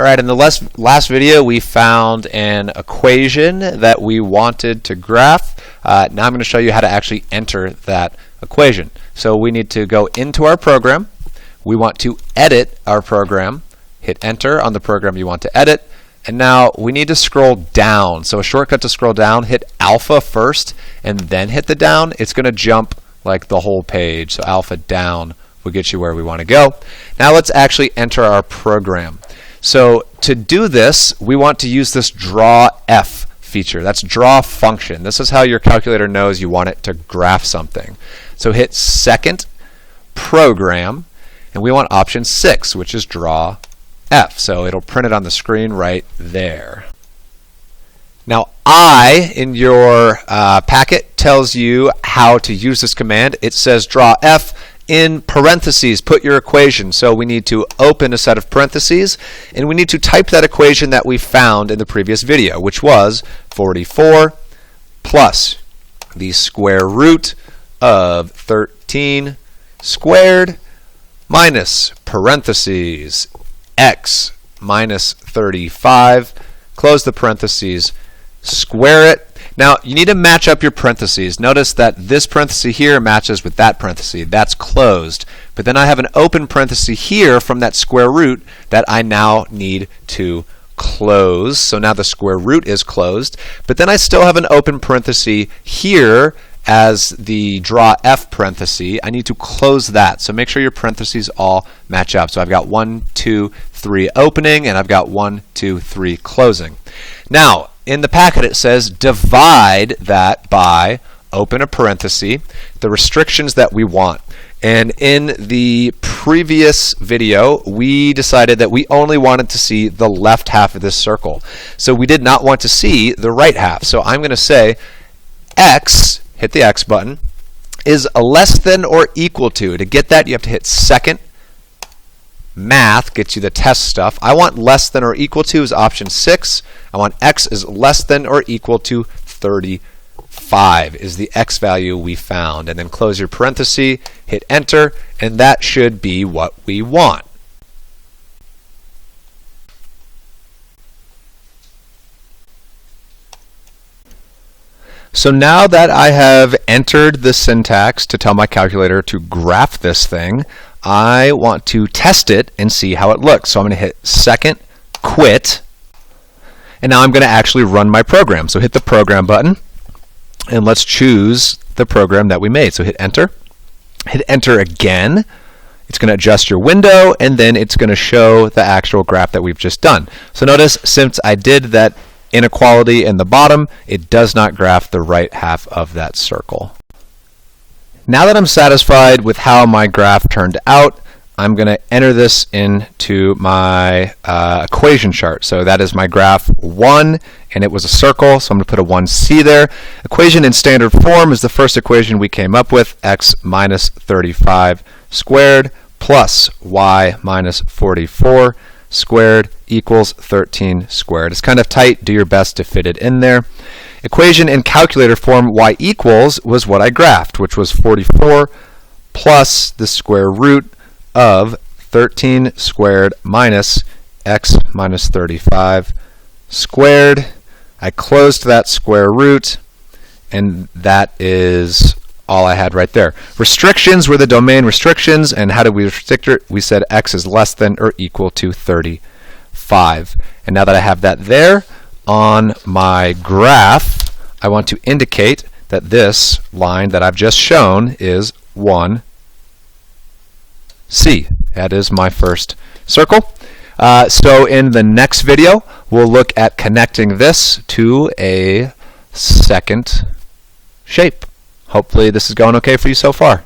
All right, in the last video, we found an equation that we wanted to graph. Now I'm going to show you how to actually enter that equation. So we need to go into our program. We want to edit our program. Hit enter on the program you want to edit. And now we need to scroll down. So a shortcut to scroll down, hit alpha first and then hit the down. It's going to jump like the whole page. So alpha down will get you where we want to go. Now let's actually enter our program. So to do this, we want to use this draw F feature. That's draw function. This is how your calculator knows you want it to graph something. So hit second program, and we want option 6, which is draw F. So it'll print it on the screen right there. Now I, in your packet, tells you how to use this command. It says draw F. In parentheses, put your equation. So we need to open a set of parentheses, and we need to type that equation that we found in the previous video, which was 44 plus the square root of 13 squared minus parentheses x minus 35, close the parentheses, square it. Now you need to match up your parentheses. Notice that this parenthesis here matches with that parenthesis. That's closed. But then I have an open parenthesis here from that square root that I now need to close. So now the square root is closed. But then I still have an open parenthesis here as the draw F parenthesis. I need to close that. So make sure your parentheses all match up. So I've got 1, 2, 3 opening, and I've got 1, 2, 3 closing. Now, in the packet it says divide that by, open a parenthesis, the restrictions that we want. And in the previous video, we decided that we only wanted to see the left half of this circle. So we did not want to see the right half. So I'm going to say x, hit the X button, is less than or equal to. To get that, you have to hit second. Math gets you the test stuff. I want less than or equal to is option 6. I want x is less than or equal to 35 is the x value we found. And then close your parenthesis, hit enter, and that should be what we want. So now that I have entered the syntax to tell my calculator to graph this thing, I want to test it and see how it looks. So I'm going to hit second, quit, and now I'm going to actually run my program. So hit the program button, and let's choose the program that we made. So hit enter. Hit enter again. It's going to adjust your window, and then it's going to show the actual graph that we've just done. So notice, since I did that inequality in the bottom, it does not graph the right half of that circle. Now that I'm satisfied with how my graph turned out, I'm going to enter this into my equation chart. So that is my graph 1, and it was a circle, so I'm going to put a 1c there. Equation in standard form is the first equation we came up with, x minus 35 squared plus y minus 44 squared equals 13 squared. It's kind of tight. Do your best to fit it in there. Equation in calculator form, y equals, was what I graphed, which was 44 plus the square root of 13 squared minus x minus 35 squared. I closed that square root, and that is all I had right there. Restrictions were the domain restrictions, and how did we restrict it? We said x is less than or equal to 35. And now that I have that there on my graph, I want to indicate that this line that I've just shown is 1c. That is my first circle. So in the next video, we'll look at connecting this to a second shape. Hopefully this is going okay for you so far.